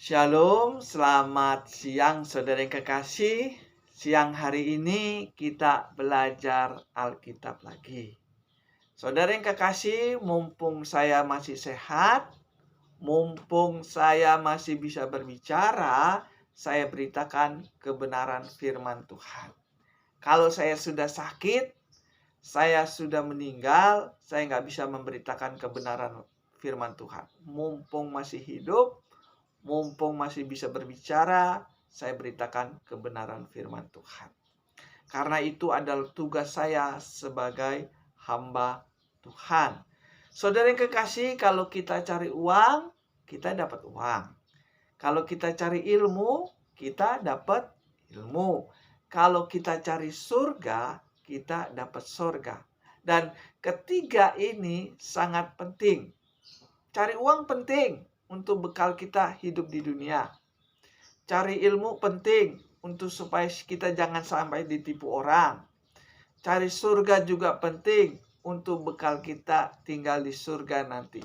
Shalom, selamat siang saudara yang kekasih. Siang hari ini kita belajar Alkitab lagi. Saudara yang kekasih, mumpung saya masih sehat, mumpung saya masih bisa berbicara, saya beritakan kebenaran firman Tuhan. Kalau saya sudah sakit, saya sudah meninggal, saya nggak bisa memberitakan kebenaran firman Tuhan. Mumpung masih hidup, mumpung masih bisa berbicara, saya beritakan kebenaran firman Tuhan. Karena itu adalah tugas saya sebagai hamba Tuhan. Saudara yang kekasih, kalau kita cari uang, kita dapat uang. Kalau kita cari ilmu, kita dapat ilmu. Kalau kita cari surga, kita dapat surga. Dan ketiga ini sangat penting. Cari uang penting untuk bekal kita hidup di dunia. Cari ilmu penting untuk supaya kita jangan sampai ditipu orang. Cari surga juga penting untuk bekal kita tinggal di surga nanti.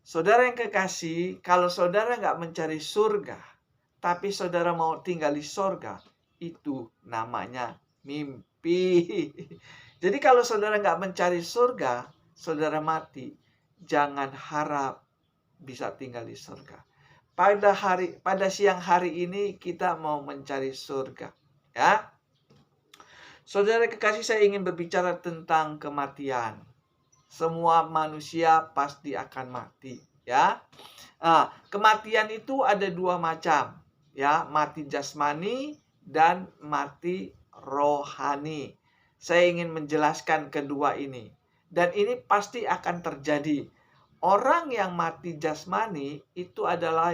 Saudara yang kekasih, kalau saudara nggak mencari surga, tapi saudara mau tinggal di surga, itu namanya mimpi. Jadi kalau saudara nggak mencari surga, saudara mati, jangan harap bisa tinggal di surga. Pada siang hari ini kita mau mencari surga, ya. Saudara kekasih, saya ingin berbicara tentang kematian. Semua manusia pasti akan mati, ya. Kematian itu ada dua macam, ya, mati jasmani dan mati rohani. Saya ingin menjelaskan kedua ini. Dan ini pasti akan terjadi. Orang yang mati jasmani itu adalah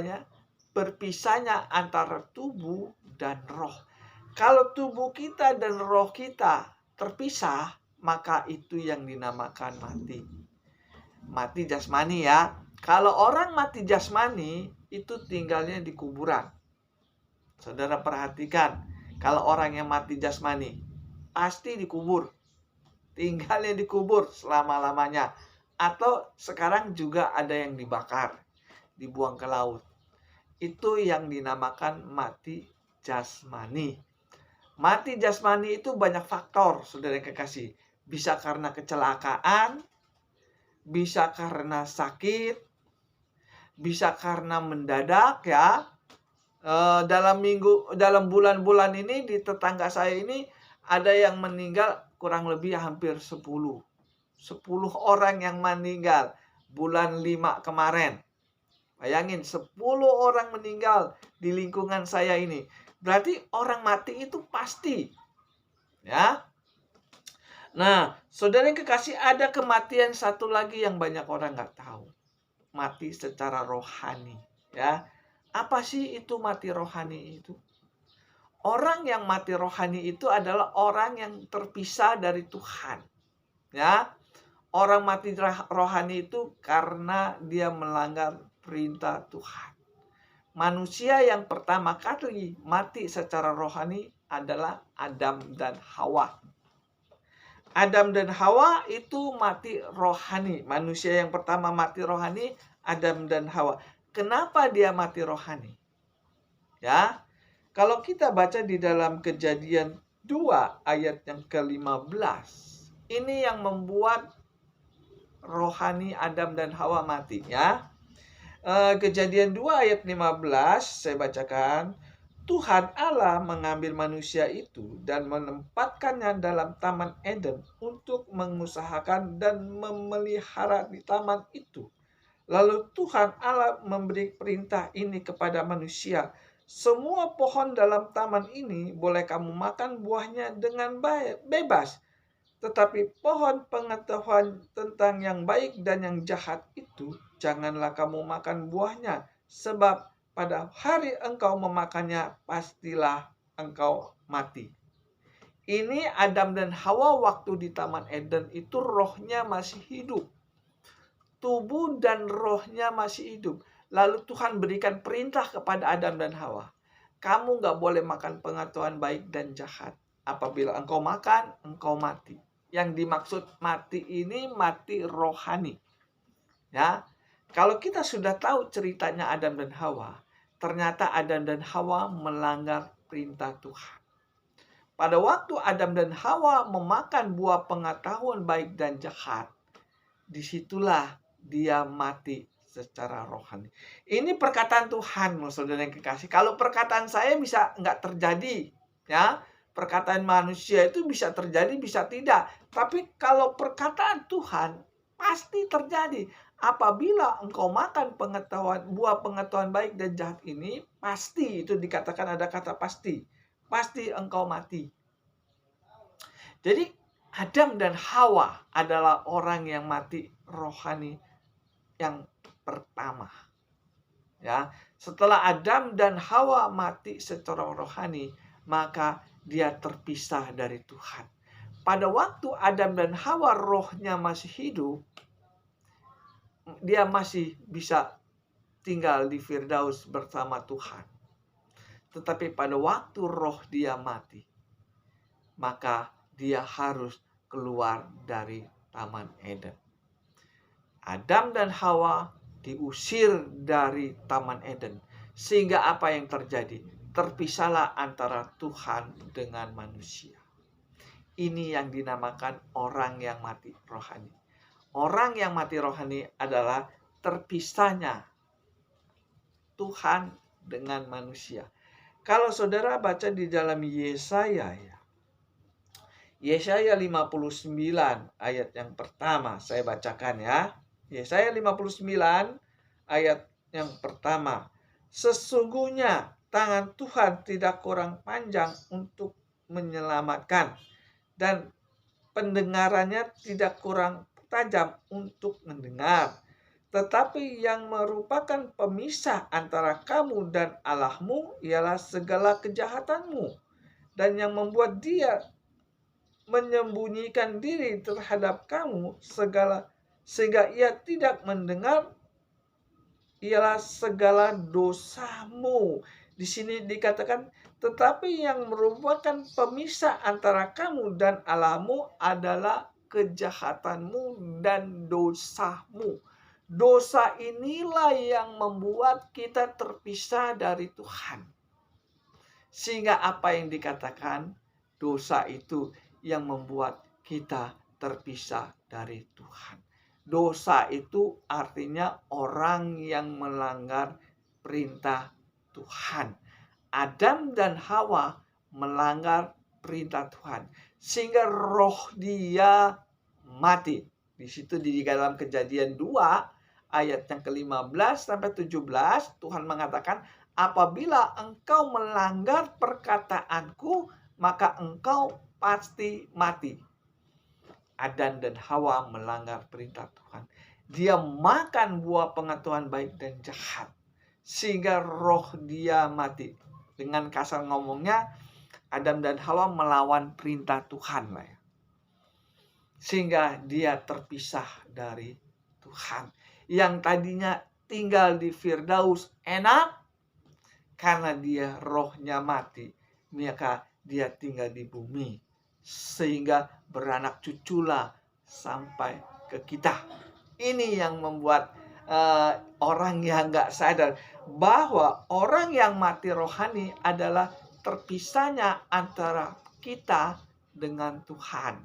berpisahnya antara tubuh dan roh. Kalau tubuh kita dan roh kita terpisah, maka itu yang dinamakan mati. Mati jasmani, ya. Kalau orang mati jasmani, itu tinggalnya di kuburan. Saudara perhatikan, kalau orang yang mati jasmani, pasti dikubur. Tinggalnya dikubur selama-lamanya. Atau sekarang juga ada yang dibakar, dibuang ke laut. Itu yang dinamakan mati jasmani. Mati jasmani itu banyak faktor, saudara yang kekasih. Bisa karena kecelakaan, bisa karena sakit, bisa karena mendadak, ya. Dalam bulan-bulan ini di tetangga saya ini ada yang meninggal kurang lebih hampir 10 orang yang meninggal bulan 5 kemarin. Bayangin, 10 orang meninggal di lingkungan saya ini. Berarti orang mati itu pasti, ya. Nah, saudara yang kekasih, ada kematian satu lagi yang banyak orang nggak tahu. Mati secara rohani, ya. Apa sih itu mati rohani itu? Orang yang mati rohani itu adalah orang yang terpisah dari Tuhan, ya. Orang mati rohani itu karena dia melanggar perintah Tuhan. Manusia yang pertama kali mati secara rohani adalah Adam dan Hawa. Adam dan Hawa itu mati rohani. Manusia yang pertama mati rohani, Adam dan Hawa. Kenapa dia mati rohani? Ya, kalau kita baca di dalam Kejadian 2 ayat yang ke-15, ini yang membuat rohani Adam dan Hawa mati, ya. Kejadian 2 ayat 15 saya bacakan. Tuhan Allah mengambil manusia itu dan menempatkannya dalam Taman Eden untuk mengusahakan dan memelihara di taman itu. Lalu Tuhan Allah memberi perintah ini kepada manusia. Semua pohon dalam taman ini boleh kamu makan buahnya dengan bebas. Tetapi pohon pengetahuan tentang yang baik dan yang jahat itu janganlah kamu makan buahnya, sebab pada hari engkau memakannya pastilah engkau mati. Ini Adam dan Hawa waktu di Taman Eden itu rohnya masih hidup. Tubuh dan rohnya masih hidup. Lalu Tuhan berikan perintah kepada Adam dan Hawa. Kamu gak boleh makan pengetahuan baik dan jahat. Apabila engkau makan, engkau mati. Yang dimaksud mati ini mati rohani. Ya, kalau kita sudah tahu ceritanya Adam dan Hawa, ternyata Adam dan Hawa melanggar perintah Tuhan. Pada waktu Adam dan Hawa memakan buah pengetahuan baik dan jahat, disitulah dia mati secara rohani. Ini perkataan Tuhan, saudara yang kekasih. Kalau perkataan saya bisa nggak terjadi, ya. Perkataan manusia itu bisa terjadi, bisa tidak. Tapi kalau perkataan Tuhan pasti terjadi. Apabila engkau makan buah pengetahuan baik dan jahat ini, pasti, itu dikatakan ada kata pasti. Pasti engkau mati. Jadi Adam dan Hawa adalah orang yang mati rohani yang pertama. Ya, setelah Adam dan Hawa mati secara rohani, maka dia terpisah dari Tuhan. Pada waktu Adam dan Hawa rohnya masih hidup, dia masih bisa tinggal di Firdaus bersama Tuhan. Tetapi pada waktu roh dia mati, maka dia harus keluar dari Taman Eden. Adam dan Hawa diusir dari Taman Eden. Sehingga apa yang terjadi? Terpisahlah antara Tuhan dengan manusia. Ini yang dinamakan orang yang mati rohani. Orang yang mati rohani adalah terpisahnya Tuhan dengan manusia. Kalau saudara baca di dalam Yesaya, Yesaya 59 ayat yang pertama, saya bacakan ya. Yesaya 59 ayat yang pertama. Sesungguhnya tangan Tuhan tidak kurang panjang untuk menyelamatkan, dan pendengarannya tidak kurang tajam untuk mendengar. Tetapi yang merupakan pemisah antara kamu dan Allahmu ialah segala kejahatanmu, dan yang membuat dia menyembunyikan diri terhadap kamu sehingga ia tidak mendengar ialah segala dosamu. Di sini dikatakan, tetapi yang merupakan pemisah antara kamu dan Allahmu adalah kejahatanmu dan dosamu. Dosa inilah yang membuat kita terpisah dari Tuhan. Sehingga apa yang dikatakan, dosa itu yang membuat kita terpisah dari Tuhan. Dosa itu artinya orang yang melanggar perintah Tuhan. Adam dan Hawa melanggar perintah Tuhan, sehingga roh dia mati. Di situ di dalam Kejadian 2 ayat yang ke-15 sampai 17 Tuhan mengatakan, apabila engkau melanggar perkataanku, maka engkau pasti mati. Adam dan Hawa melanggar perintah Tuhan. Dia makan buah pengetahuan baik dan jahat, sehingga roh dia mati. Dengan kasar ngomongnya, Adam dan Hawa melawan perintah Tuhan lah ya. Sehingga dia terpisah dari Tuhan. Yang tadinya tinggal di Firdaus enak, karena dia rohnya mati, maka dia tinggal di bumi. Sehingga beranak cuculah sampai ke kita. Ini yang membuat orang yang gak sadar bahwa orang yang mati rohani adalah terpisahnya antara kita dengan Tuhan.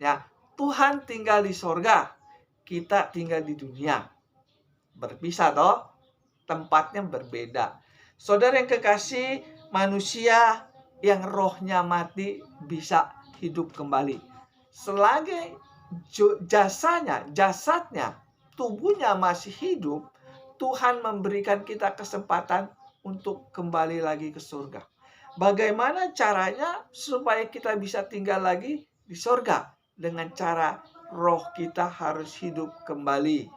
Ya, Tuhan tinggal di sorga, kita tinggal di dunia. Berpisah toh, tempatnya berbeda. Saudara yang kekasih, manusia yang rohnya mati bisa hidup kembali. Selagi jasadnya, tubuhnya masih hidup, Tuhan memberikan kita kesempatan untuk kembali lagi ke surga. Bagaimana caranya supaya kita bisa tinggal lagi di surga? Dengan cara roh kita harus hidup kembali.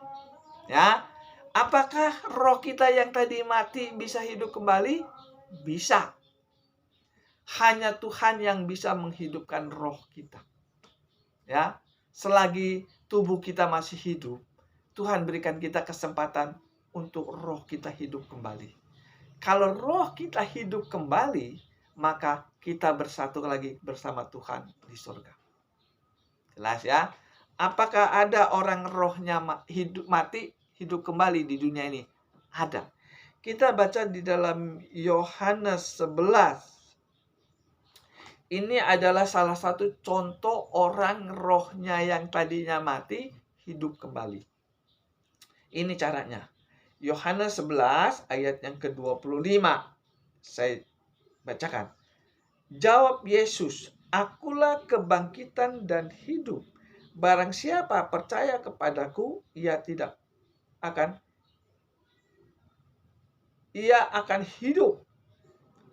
Ya, apakah roh kita yang tadi mati bisa hidup kembali? Bisa. Hanya Tuhan yang bisa menghidupkan roh kita. Ya, selagi tubuh kita masih hidup, Tuhan berikan kita kesempatan untuk roh kita hidup kembali. Kalau roh kita hidup kembali, maka kita bersatu lagi bersama Tuhan di surga. Jelas ya? Apakah ada orang rohnya mati, hidup kembali di dunia ini? Ada. Kita baca di dalam Yohanes 11. Ini adalah salah satu contoh orang rohnya yang tadinya mati, hidup kembali. Ini caranya. Yohanes 11 ayat yang ke-25. Saya bacakan. Jawab Yesus, "Akulah kebangkitan dan hidup. Barang siapa percaya kepadaku, ia akan hidup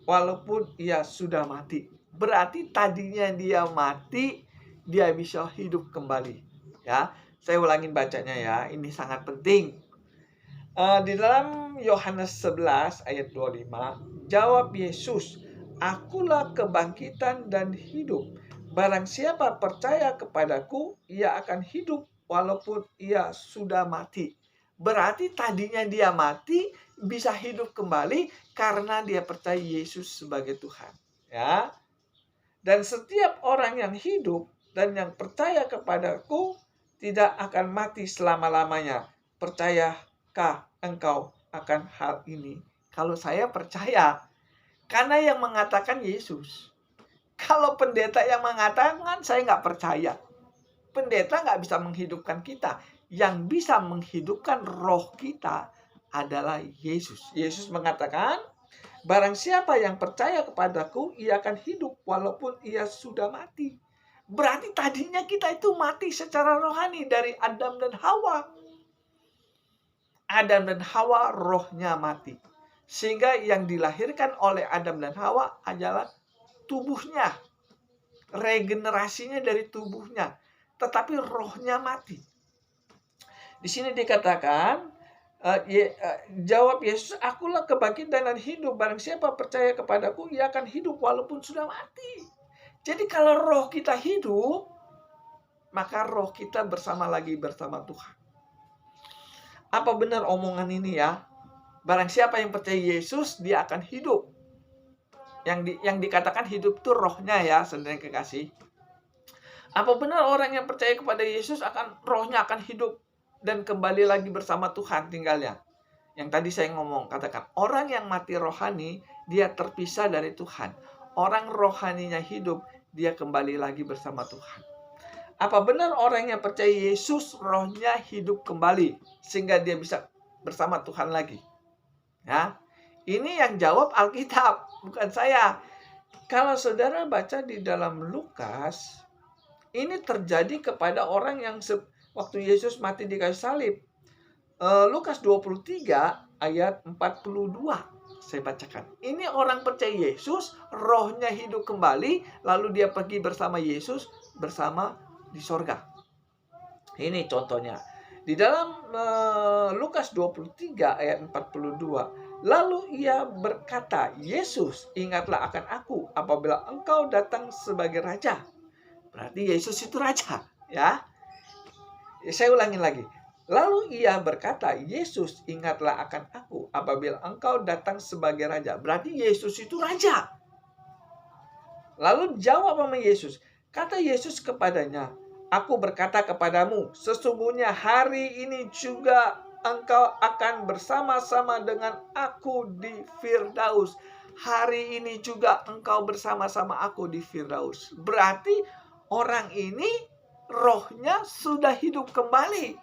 walaupun ia sudah mati." Berarti tadinya dia mati, dia bisa hidup kembali. Ya, saya ulangin bacanya ya. Ini sangat penting. Di dalam Yohanes 11 ayat 25, jawab Yesus, "Akulah kebangkitan dan hidup. Barang siapa percaya kepadaku, ia akan hidup walaupun ia sudah mati." Berarti tadinya dia mati, bisa hidup kembali karena dia percaya Yesus sebagai Tuhan. Ya. Dan setiap orang yang hidup dan yang percaya kepadaku tidak akan mati selama-lamanya. Percayakah engkau akan hal ini? Kalau saya percaya, karena yang mengatakan Yesus. Kalau pendeta yang mengatakan, saya nggak percaya. Pendeta nggak bisa menghidupkan kita. Yang bisa menghidupkan roh kita adalah Yesus. Yesus mengatakan, barang siapa yang percaya kepadaku, ia akan hidup walaupun ia sudah mati. Berarti tadinya kita itu mati secara rohani dari Adam dan Hawa. Adam dan Hawa rohnya mati. Sehingga yang dilahirkan oleh Adam dan Hawa adalah tubuhnya. Regenerasinya dari tubuhnya. Tetapi rohnya mati. Di sini dikatakan, jawab Yesus, "Akulah kebangkitan dan hidup. Barang siapa percaya kepadaku, ia akan hidup walaupun sudah mati." Jadi kalau roh kita hidup, maka roh kita bersama Tuhan. Apa benar omongan ini ya? Barang siapa yang percaya Yesus, dia akan hidup. Yang dikatakan hidup itu rohnya ya, saudara yang kekasih. Apa benar orang yang percaya kepada Yesus rohnya akan hidup dan kembali lagi bersama Tuhan tinggalnya? Yang tadi saya katakan, orang yang mati rohani, dia terpisah dari Tuhan. Orang rohaninya hidup, dia kembali lagi bersama Tuhan. Apa benar orang yang percaya Yesus, rohnya hidup kembali, sehingga dia bisa bersama Tuhan lagi? Ya, ini yang jawab Alkitab, bukan saya. Kalau saudara baca di dalam Lukas, ini terjadi kepada orang yang waktu Yesus mati di kayu salib. Lukas 23 ayat 42. Saya bacakan. Ini orang percaya Yesus, rohnya hidup kembali, lalu dia pergi bersama Yesus bersama di sorga. Ini contohnya. Di dalam Lukas 23 ayat 42. Lalu ia berkata, "Yesus, ingatlah akan aku apabila engkau datang sebagai raja." Berarti Yesus itu raja, ya. Saya ulangin lagi. Lalu ia berkata, "Yesus, ingatlah akan aku apabila engkau datang sebagai raja." Berarti Yesus itu raja. Lalu jawab sama Yesus. Kata Yesus kepadanya, "Aku berkata kepadamu, sesungguhnya hari ini juga engkau akan bersama-sama dengan aku di Firdaus." Hari ini juga engkau bersama-sama aku di Firdaus. Berarti orang ini rohnya sudah hidup kembali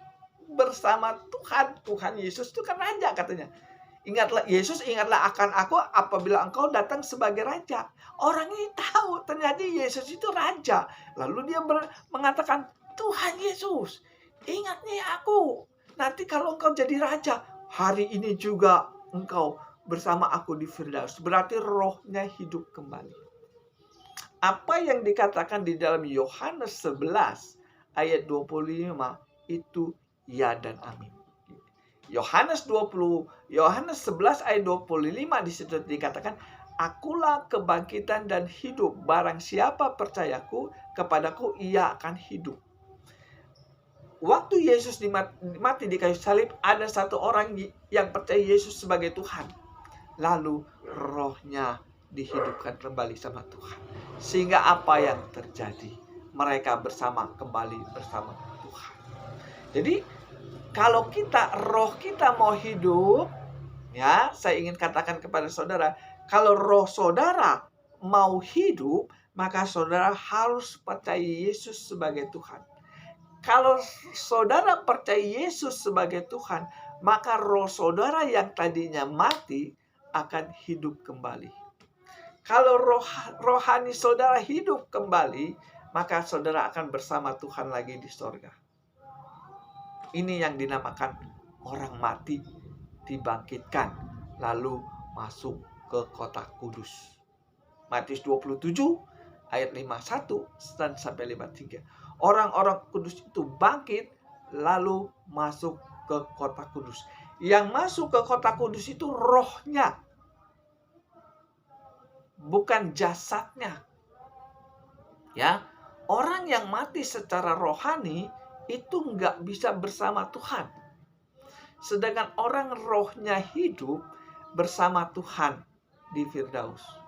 bersama Tuhan. Tuhan Yesus itu kan raja katanya. Ingatlah Yesus, ingatlah akan aku apabila engkau datang sebagai raja. Orang ini tahu ternyata Yesus itu raja. Lalu dia mengatakan, "Tuhan Yesus, ingat nih aku. Nanti kalau engkau jadi raja, hari ini juga engkau bersama aku di Firdaus." Berarti rohnya hidup kembali. Apa yang dikatakan di dalam Yohanes 11 ayat 25 itu ya dan amin. Yohanes 11 ayat 25 di situ dikatakan, "Akulah kebangkitan dan hidup. Barang siapa percayaku kepadaku, ia akan hidup." Waktu Yesus mati di kayu salib, ada satu orang yang percaya Yesus sebagai Tuhan. Lalu rohnya dihidupkan kembali sama Tuhan. Sehingga apa yang terjadi? Mereka kembali bersama Tuhan. Jadi kalau roh kita mau hidup, Ya, saya ingin katakan kepada saudara, kalau roh saudara mau hidup, maka saudara harus percaya Yesus sebagai Tuhan. Kalau saudara percaya Yesus sebagai Tuhan, maka roh saudara yang tadinya mati akan hidup kembali. Kalau rohani saudara hidup kembali, maka saudara akan bersama Tuhan lagi di sorga. Ini yang dinamakan orang mati dibangkitkan, lalu masuk ke kota kudus. Matius 27 ayat 51 dan sampai 53. Orang-orang kudus itu bangkit lalu masuk ke kota kudus. Yang masuk ke kota kudus itu rohnya, bukan jasadnya. Ya, orang yang mati secara rohani itu nggak bisa bersama Tuhan. Sedangkan orang rohnya hidup bersama Tuhan di Firdaus.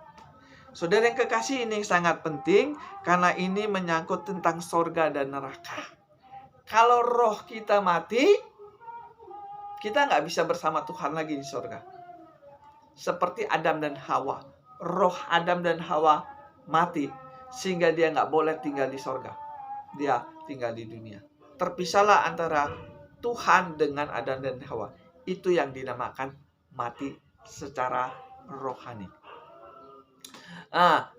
Saudara yang kekasih, ini sangat penting karena ini menyangkut tentang sorga dan neraka. Kalau roh kita mati, kita nggak bisa bersama Tuhan lagi di sorga. Seperti Adam dan Hawa. Roh Adam dan Hawa mati sehingga dia nggak boleh tinggal di sorga. Dia tinggal di dunia. Terpisahlah antara Tuhan dengan Adam dan Hawa. Itu yang dinamakan mati secara rohani.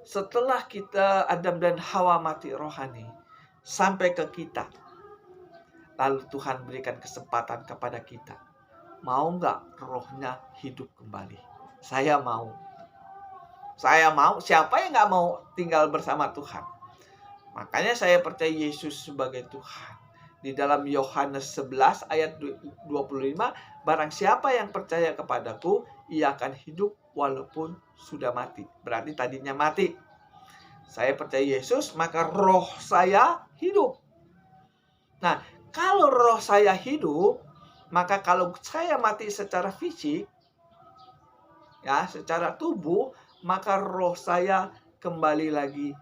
Setelah kita Adam dan Hawa mati rohani sampai ke kita, lalu Tuhan berikan kesempatan kepada kita. Mau nggak rohnya hidup kembali? Saya mau. Saya mau. Siapa yang nggak mau tinggal bersama Tuhan? Makanya saya percaya Yesus sebagai Tuhan. Di dalam Yohanes 11 ayat 25, barang siapa yang percaya kepadaku, ia akan hidup walaupun sudah mati. Berarti tadinya mati. Saya percaya Yesus, maka roh saya hidup. Nah, kalau roh saya hidup, maka kalau saya mati secara fisik, ya, secara tubuh, maka roh saya kembali lagi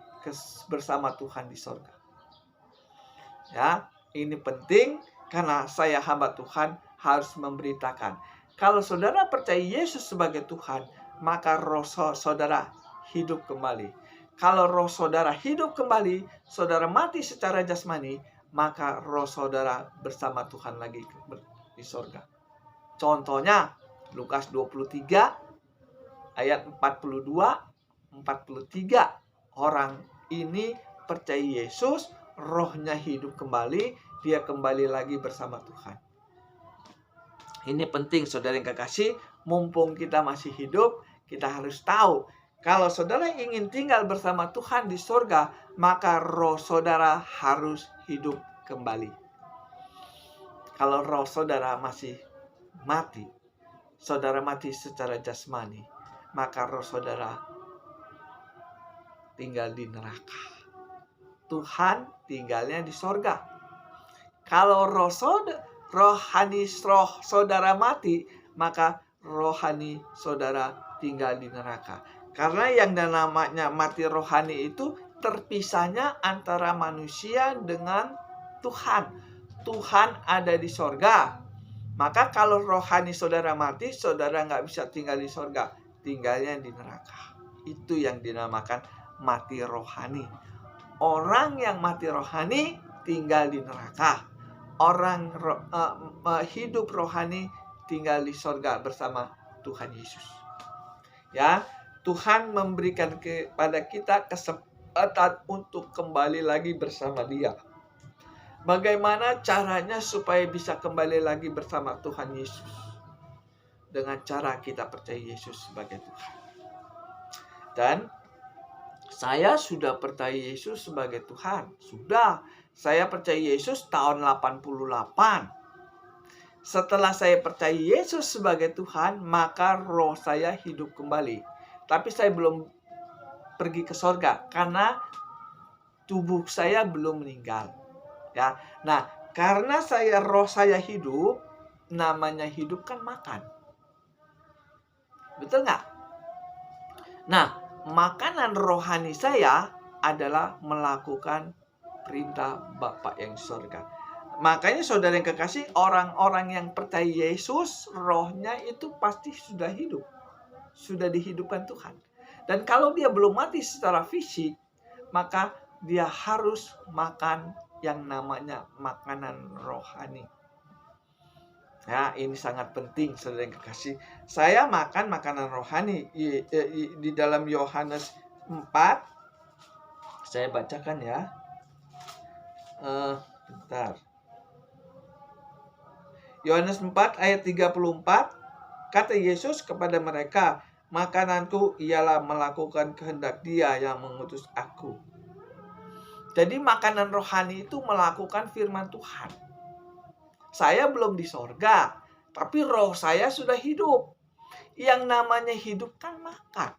bersama Tuhan di sorga. Ya, ini penting karena saya hamba Tuhan harus memberitakan. Kalau saudara percaya Yesus sebagai Tuhan, maka roh saudara hidup kembali. Kalau roh saudara hidup kembali, saudara mati secara jasmani, maka roh saudara bersama Tuhan lagi di sorga. Contohnya, Lukas 23 ayat 42-43. Orang ini percaya Yesus, rohnya hidup kembali, dia kembali lagi bersama Tuhan. Ini penting saudara yang kekasih, mumpung kita masih hidup, kita harus tahu, kalau saudara ingin tinggal bersama Tuhan di sorga, maka roh saudara harus hidup kembali. Kalau roh saudara masih mati, saudara mati secara jasmani, maka roh saudara tinggal di neraka. Tuhan tinggalnya di sorga. Kalau roh saudara mati, maka rohani saudara tinggal di neraka. Karena yang namanya mati rohani itu terpisahnya antara manusia dengan Tuhan. Tuhan ada di sorga. Maka kalau rohani saudara mati, saudara nggak bisa tinggal di sorga. Tinggalnya di neraka. Itu yang dinamakan mati rohani. Orang yang mati rohani tinggal di neraka. Orang hidup rohani tinggal di sorga bersama Tuhan Yesus. Ya, Tuhan memberikan kepada kita kesempatan untuk kembali lagi bersama Dia. Bagaimana caranya supaya bisa kembali lagi bersama Tuhan Yesus? Dengan cara kita percaya Yesus sebagai Tuhan. Dan saya sudah percaya Yesus sebagai Tuhan. Sudah. Saya percaya Yesus tahun 88. Setelah saya percaya Yesus sebagai Tuhan, maka roh saya hidup kembali. Tapi saya belum pergi ke sorga karena tubuh saya belum meninggal. Ya. Nah, karena roh saya hidup, namanya hidup kan makan. Betul nggak? Nah, makanan rohani saya adalah melakukan perintah Bapa yang di sorga. Makanya saudara yang kekasih, orang-orang yang percaya Yesus, rohnya itu pasti sudah hidup. Sudah dihidupkan Tuhan. Dan kalau dia belum mati secara fisik, maka dia harus makan yang namanya makanan rohani. Nah, ini sangat penting saudara yang kekasih. Saya makan makanan rohani di dalam Yohanes 4. Saya bacakan ya. Bentar. Yohanes 4 ayat 34, kata Yesus kepada mereka, makananku ialah melakukan kehendak Dia yang mengutus aku. Jadi makanan rohani itu melakukan firman Tuhan. Saya belum di sorga, tapi roh saya sudah hidup. Yang namanya hidup kan makan.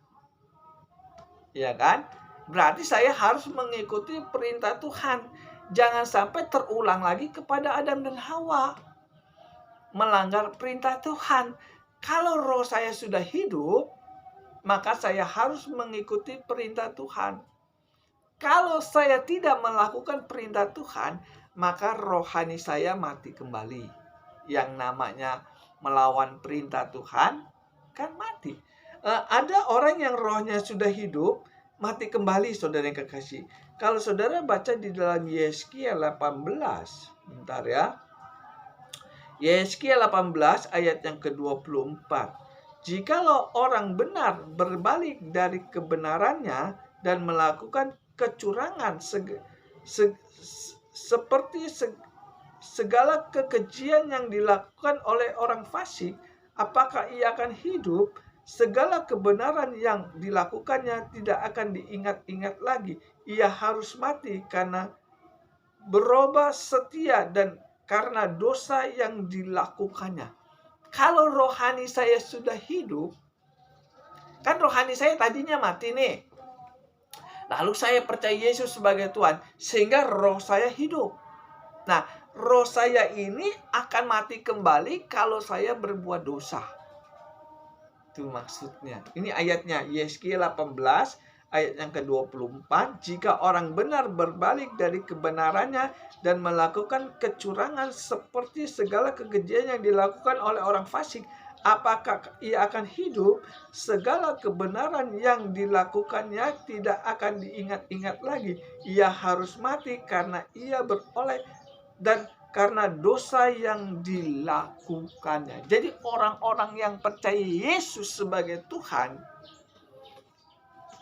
Ya kan? Berarti saya harus mengikuti perintah Tuhan. Jangan sampai terulang lagi kepada Adam dan Hawa. Melanggar perintah Tuhan. Kalau roh saya sudah hidup, maka saya harus mengikuti perintah Tuhan. Kalau saya tidak melakukan perintah Tuhan, maka rohani saya mati kembali. Yang namanya melawan perintah Tuhan kan mati. Ada orang yang rohnya sudah hidup, mati kembali saudara yang kekasih. Kalau saudara baca di dalam Yeskiel 18, bentar ya. Yeskiel 18 ayat yang ke-24. Jikalau orang benar berbalik dari kebenarannya dan melakukan kecurangan seperti segala kekejian yang dilakukan oleh orang fasik, apakah ia akan hidup? Segala kebenaran yang dilakukannya tidak akan diingat-ingat lagi. Ia harus mati karena berubah setia dan karena dosa yang dilakukannya. Kalau rohani saya sudah hidup, kan rohani saya tadinya mati nih. Lalu saya percaya Yesus sebagai Tuhan, sehingga roh saya hidup. Nah, roh saya ini akan mati kembali kalau saya berbuat dosa. Itu maksudnya. Ini ayatnya, Yeskiel 18 ayat yang ke-24. Jika orang benar berbalik dari kebenarannya dan melakukan kecurangan seperti segala kekejian yang dilakukan oleh orang fasik, apakah ia akan hidup? Segala kebenaran yang dilakukannya tidak akan diingat-ingat lagi. Ia harus mati karena ia beroleh dan karena dosa yang dilakukannya. Jadi orang-orang yang percaya Yesus sebagai Tuhan,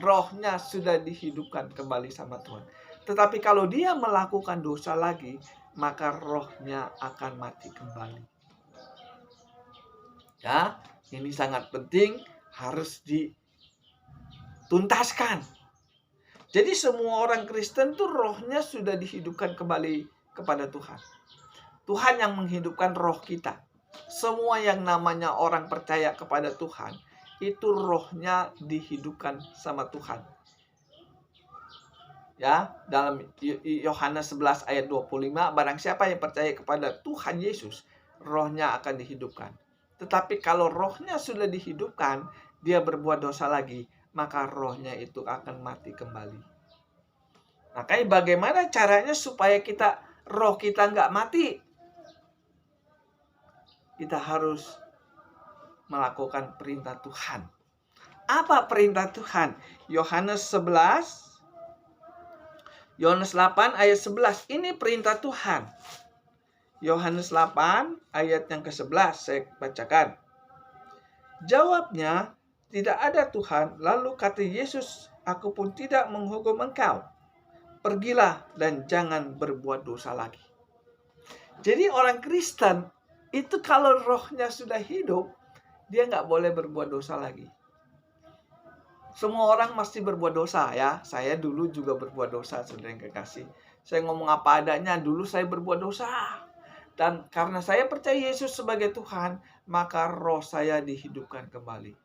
rohnya sudah dihidupkan kembali sama Tuhan. Tetapi kalau dia melakukan dosa lagi, maka rohnya akan mati kembali. Ya, ini sangat penting, harus dituntaskan. Jadi semua orang Kristen tuh rohnya sudah dihidupkan kembali kepada Tuhan. Tuhan yang menghidupkan roh kita. Semua yang namanya orang percaya kepada Tuhan, itu rohnya dihidupkan sama Tuhan. Ya, dalam Yohanes 11 ayat 25, barang siapa yang percaya kepada Tuhan Yesus, rohnya akan dihidupkan. Tetapi kalau rohnya sudah dihidupkan, dia berbuat dosa lagi, maka rohnya itu akan mati kembali. Makanya bagaimana caranya supaya roh kita nggak mati? Kita harus melakukan perintah Tuhan. Apa perintah Tuhan? Yohanes 8 ayat 11. Ini perintah Tuhan. Yohanes 8 ayat yang ke-11 saya bacakan. Jawabnya, tidak ada Tuhan. Lalu kata Yesus, aku pun tidak menghukum engkau. Pergilah dan jangan berbuat dosa lagi. Jadi orang Kristen itu kalau rohnya sudah hidup, dia nggak boleh berbuat dosa lagi. Semua orang mesti berbuat dosa ya. Saya dulu juga berbuat dosa, saudara yang kekasih. Saya ngomong apa adanya, dulu saya berbuat dosa. Dan karena saya percaya Yesus sebagai Tuhan, maka roh saya dihidupkan kembali.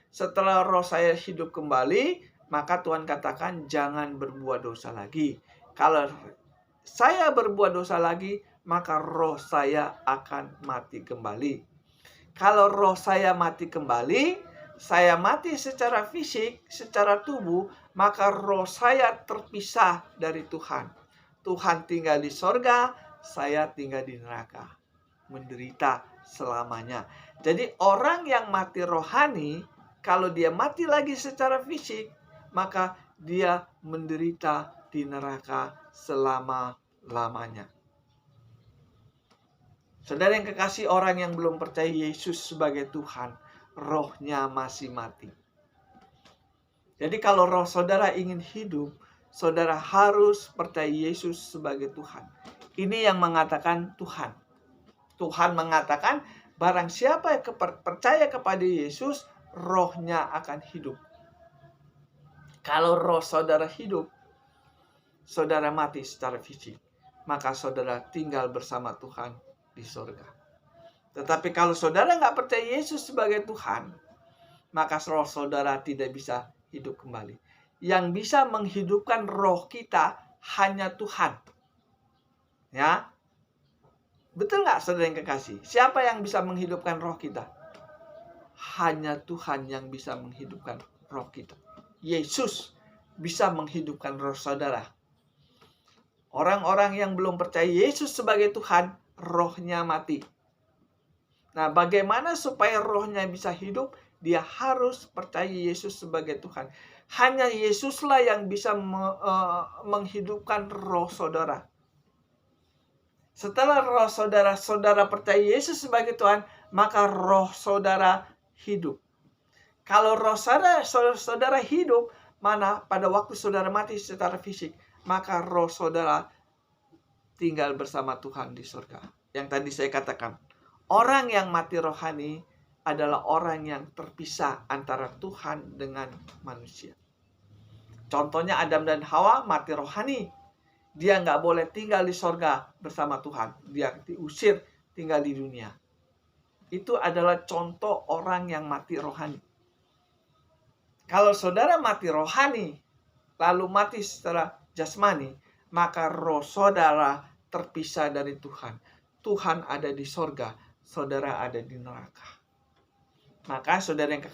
Setelah roh saya hidup kembali, maka Tuhan katakan jangan berbuat dosa lagi. Kalau saya berbuat dosa lagi, maka roh saya akan mati kembali. Kalau roh saya mati kembali, saya mati secara fisik, secara tubuh, maka roh saya terpisah dari Tuhan. Tuhan tinggal di sorga, saya tinggal di neraka, menderita selamanya. Jadi orang yang mati rohani, kalau dia mati lagi secara fisik, maka dia menderita di neraka selama-lamanya. Saudara yang kekasih, orang yang belum percaya Yesus sebagai Tuhan, rohnya masih mati. Jadi kalau roh saudara ingin hidup, saudara harus percaya Yesus sebagai Tuhan. Ini yang mengatakan Tuhan. Tuhan mengatakan, barang siapa yang percaya kepada Yesus, rohnya akan hidup. Kalau roh saudara hidup, saudara mati secara fisik, maka saudara tinggal bersama Tuhan di surga. Tetapi kalau saudara nggak percaya Yesus sebagai Tuhan, maka roh saudara tidak bisa hidup kembali. Yang bisa menghidupkan roh kita hanya Tuhan. Ya, betul nggak saudara yang kekasih? Siapa yang bisa menghidupkan roh kita? Hanya Tuhan yang bisa menghidupkan roh kita. Yesus bisa menghidupkan roh saudara. Orang-orang yang belum percaya Yesus sebagai Tuhan, rohnya mati. Nah, bagaimana supaya rohnya bisa hidup? Dia harus percaya Yesus sebagai Tuhan. Hanya Yesuslah yang bisa menghidupkan roh saudara. Setelah roh saudara percaya Yesus sebagai Tuhan, maka roh saudara hidup. Kalau roh saudara hidup, mana pada waktu saudara mati secara fisik, maka roh saudara tinggal bersama Tuhan di surga. Yang tadi saya katakan, orang yang mati rohani adalah orang yang terpisah antara Tuhan dengan manusia. Contohnya Adam dan Hawa mati rohani. Dia nggak boleh tinggal di surga bersama Tuhan. Dia diusir tinggal di dunia. Itu adalah contoh orang yang mati rohani. Kalau saudara mati rohani, lalu mati secara jasmani, maka roh saudara terpisah dari Tuhan. Tuhan ada di sorga, saudara ada di neraka. Maka saudara yang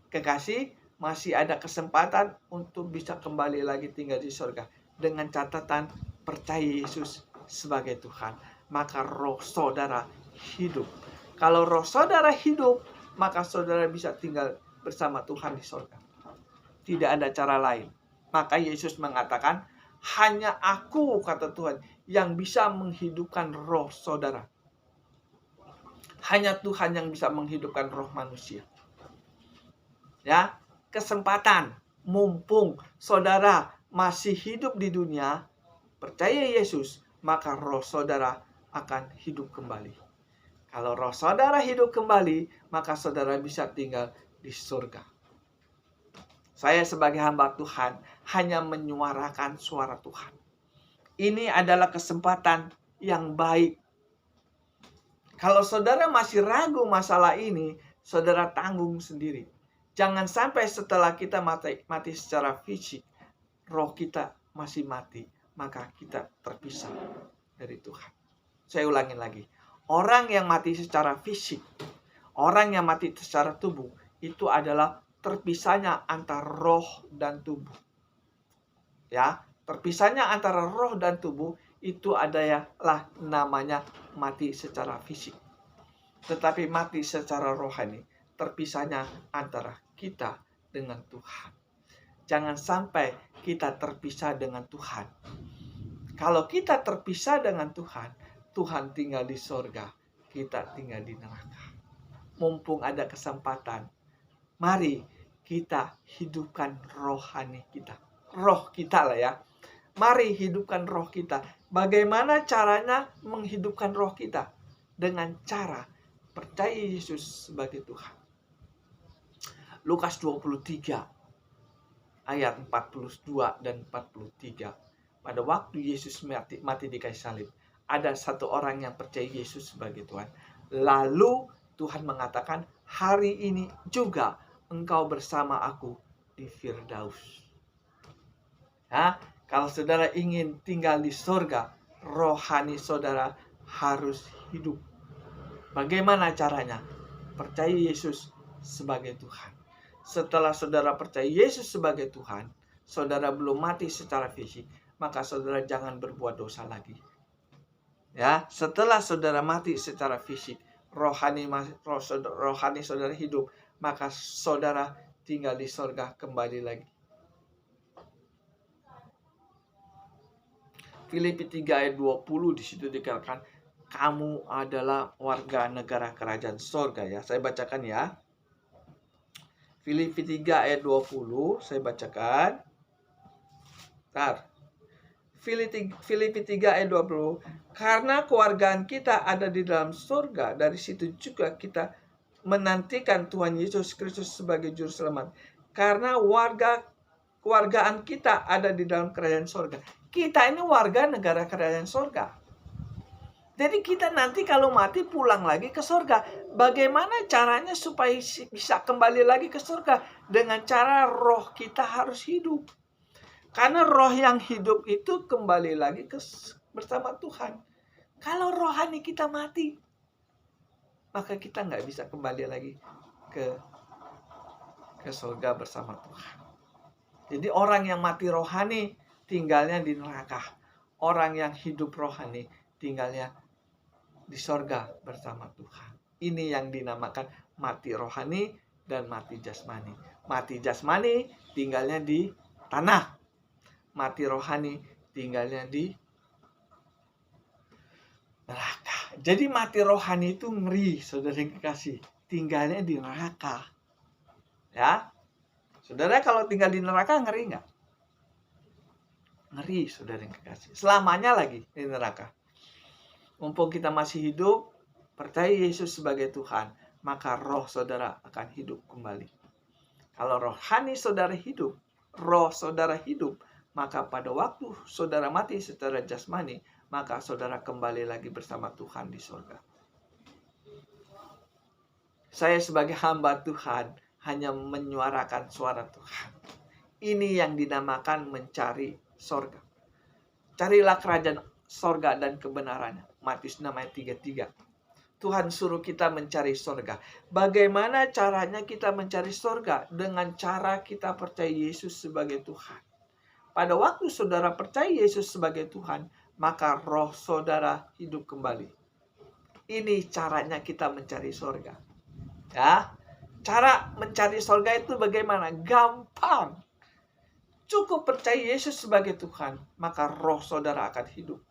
kekasih, masih ada kesempatan untuk bisa kembali lagi tinggal di sorga. Dengan catatan percaya Yesus sebagai Tuhan. Maka roh saudara hidup. Kalau roh saudara hidup, maka saudara bisa tinggal bersama Tuhan di sorga. Tidak ada cara lain. Maka Yesus mengatakan, hanya Aku, kata Tuhan, yang bisa menghidupkan roh saudara. Hanya Tuhan yang bisa menghidupkan roh manusia. Ya, kesempatan, mumpung saudara masih hidup di dunia, percaya Yesus, maka roh saudara akan hidup kembali. Kalau roh saudara hidup kembali, maka saudara bisa tinggal di surga. Saya sebagai hamba Tuhan hanya menyuarakan suara Tuhan. Ini adalah kesempatan yang baik. Kalau saudara masih ragu masalah ini, saudara tanggung sendiri. Jangan sampai setelah kita mati secara fisik, roh kita masih mati, maka kita terpisah dari Tuhan. Saya ulangi lagi. Orang yang mati secara fisik, orang yang mati secara tubuh, itu adalah terpisahnya antara roh dan tubuh. Ya, terpisahnya antara roh dan tubuh itu adalah namanya mati secara fisik. Tetapi mati secara rohani, terpisahnya antara kita dengan Tuhan. Jangan sampai kita terpisah dengan Tuhan. Kalau kita terpisah dengan Tuhan, Tuhan tinggal di sorga, kita tinggal di neraka. Mumpung ada kesempatan, mari kita hidupkan rohani kita. Roh kita lah ya. Mari hidupkan roh kita. Bagaimana caranya menghidupkan roh kita? Dengan cara percaya Yesus sebagai Tuhan. Lukas 23 ayat 42 dan 43. Pada waktu Yesus mati di kayu salib, ada satu orang yang percaya Yesus sebagai Tuhan. Lalu Tuhan mengatakan, hari ini juga engkau bersama aku di Firdaus. Ya, kalau saudara ingin tinggal di surga, rohani saudara harus hidup. Bagaimana caranya? Percaya Yesus sebagai Tuhan. Setelah saudara percaya Yesus sebagai Tuhan, saudara belum mati secara fisik, maka saudara jangan berbuat dosa lagi. Ya, setelah saudara mati secara fisik, rohani saudara hidup, maka saudara tinggal di sorga kembali lagi. Filipi 3 ayat 20 di situ dikatakan, kamu adalah warga negara kerajaan sorga ya. Saya bacakan ya. Filipi 3 ayat 20, saya bacakan. Filipi 3 ayat 20, karena kewargaan kita ada di dalam surga, dari situ juga kita menantikan Tuhan Yesus Kristus sebagai juru selamat. Karena kewargaan kita ada di dalam kerajaan surga. Kita ini warga negara kerajaan surga. Jadi kita nanti kalau mati pulang lagi ke surga. Bagaimana caranya supaya bisa kembali lagi ke surga? Dengan cara roh kita harus hidup. Karena roh yang hidup itu kembali lagi bersama Tuhan. Kalau rohani kita mati, maka kita nggak bisa kembali lagi ke surga bersama Tuhan. Jadi orang yang mati rohani tinggalnya di neraka. Orang yang hidup rohani tinggalnya di sorga bersama Tuhan. Ini yang dinamakan mati rohani dan mati jasmani. Mati jasmani tinggalnya di tanah. Mati rohani tinggalnya di neraka. Jadi mati rohani itu ngeri, saudara yang kekasih. Tinggalnya di neraka. Ya. Saudara kalau tinggal di neraka ngeri nggak? Ngeri, saudara yang kekasih. Selamanya lagi di neraka. Mumpung kita masih hidup, percaya Yesus sebagai Tuhan, maka roh saudara akan hidup kembali. Kalau rohani saudara hidup, roh saudara hidup, maka pada waktu saudara mati secara jasmani, maka saudara kembali lagi bersama Tuhan di surga. Saya sebagai hamba Tuhan hanya menyuarakan suara Tuhan. Ini yang dinamakan mencari surga. Carilah kerajaan surga dan kebenarannya. Matius 6 ayat 33. Tuhan suruh kita mencari surga. Bagaimana caranya kita mencari surga? Dengan cara kita percaya Yesus sebagai Tuhan. Pada waktu saudara percaya Yesus sebagai Tuhan, maka roh saudara hidup kembali. Ini caranya kita mencari surga. Ya, cara mencari surga itu bagaimana? Gampang. Cukup percaya Yesus sebagai Tuhan, maka roh saudara akan hidup.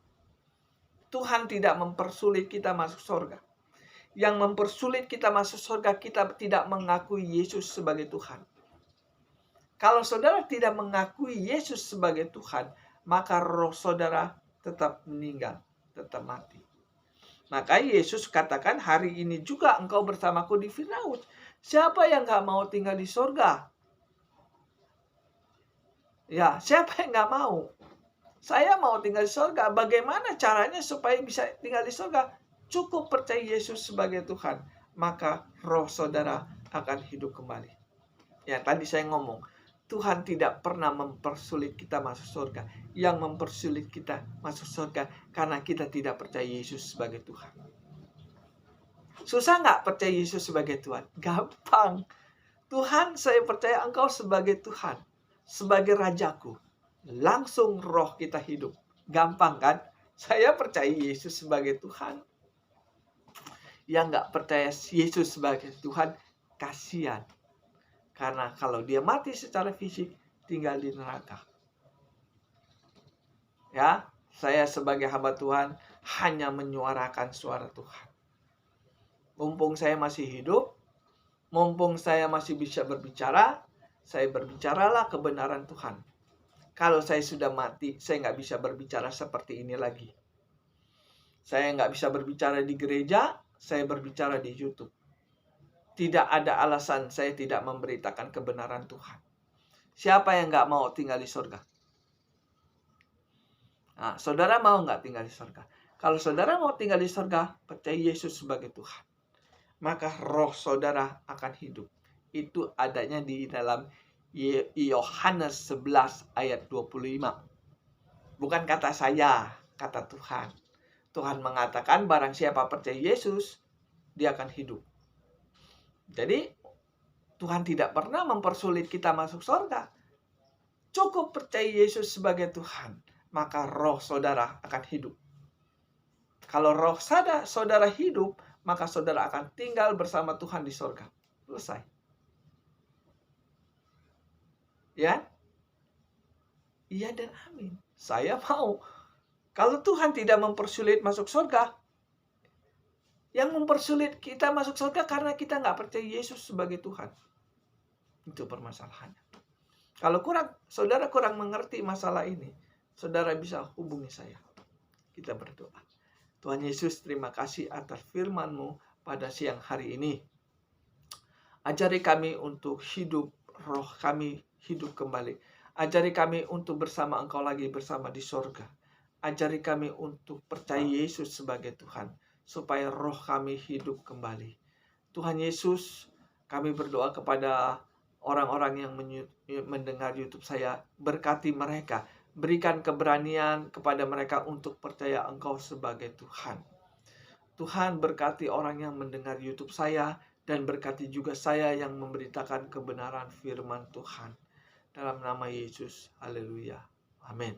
Tuhan tidak mempersulit kita masuk surga. Yang mempersulit kita masuk surga, kita tidak mengakui Yesus sebagai Tuhan. Kalau saudara tidak mengakui Yesus sebagai Tuhan, maka roh saudara tetap meninggal, tetap mati. Maka Yesus katakan, hari ini juga engkau bersamaku di Firdaus. Siapa yang gak mau tinggal di surga? Ya, siapa yang gak mau? Saya mau tinggal di surga. Bagaimana caranya supaya bisa tinggal di surga? Cukup percaya Yesus sebagai Tuhan, maka roh saudara akan hidup kembali. Ya, tadi saya ngomong, Tuhan tidak pernah mempersulit kita masuk surga. Yang mempersulit kita masuk surga karena kita tidak percaya Yesus sebagai Tuhan. Susah nggak percaya Yesus sebagai Tuhan? Gampang. Tuhan, saya percaya engkau sebagai Tuhan, sebagai Rajaku. Langsung roh kita hidup. Gampang kan? Saya percaya Yesus sebagai Tuhan. Yang nggak percaya Yesus sebagai Tuhan, kasihan. Karena kalau dia mati secara fisik, tinggal di neraka. Ya, saya sebagai hamba Tuhan hanya menyuarakan suara Tuhan. Mumpung saya masih hidup, mumpung saya masih bisa berbicara, saya berbicaralah kebenaran Tuhan. Kalau saya sudah mati, saya nggak bisa berbicara seperti ini lagi. Saya nggak bisa berbicara di gereja, saya berbicara di YouTube. Tidak ada alasan saya tidak memberitakan kebenaran Tuhan. Siapa yang nggak mau tinggal di surga? Nah, saudara mau nggak tinggal di surga? Kalau saudara mau tinggal di surga, percaya Yesus sebagai Tuhan. Maka roh saudara akan hidup. Itu adanya di dalam Yohanes 11 ayat 25. Bukan kata saya, kata Tuhan. Tuhan mengatakan barang siapa percaya Yesus, dia akan hidup. Jadi Tuhan tidak pernah mempersulit kita masuk surga. Cukup percaya Yesus sebagai Tuhan, maka roh saudara akan hidup. Kalau roh saudara hidup, maka saudara akan tinggal bersama Tuhan di sorga. Selesai. Ya? Iya dan amin. Saya mau. Kalau Tuhan tidak mempersulit masuk surga, yang mempersulit kita masuk surga karena kita nggak percaya Yesus sebagai Tuhan. Itu permasalahannya. Kalau saudara kurang mengerti masalah ini, saudara bisa hubungi saya. Kita berdoa. Tuhan Yesus, terima kasih atas firman-Mu pada siang hari ini. Ajari kami untuk hidup, roh kami hidup kembali. Ajari kami untuk bersama Engkau lagi bersama di sorga. Ajari kami untuk percaya Yesus sebagai Tuhan, supaya roh kami hidup kembali. Tuhan Yesus, kami berdoa kepada orang-orang yang mendengar YouTube saya, berkati mereka. Berikan keberanian kepada mereka untuk percaya Engkau sebagai Tuhan. Tuhan berkati orang yang mendengar YouTube saya, dan berkati juga saya yang memberitakan kebenaran firman Tuhan. Dalam nama Yesus, haleluya. Amin.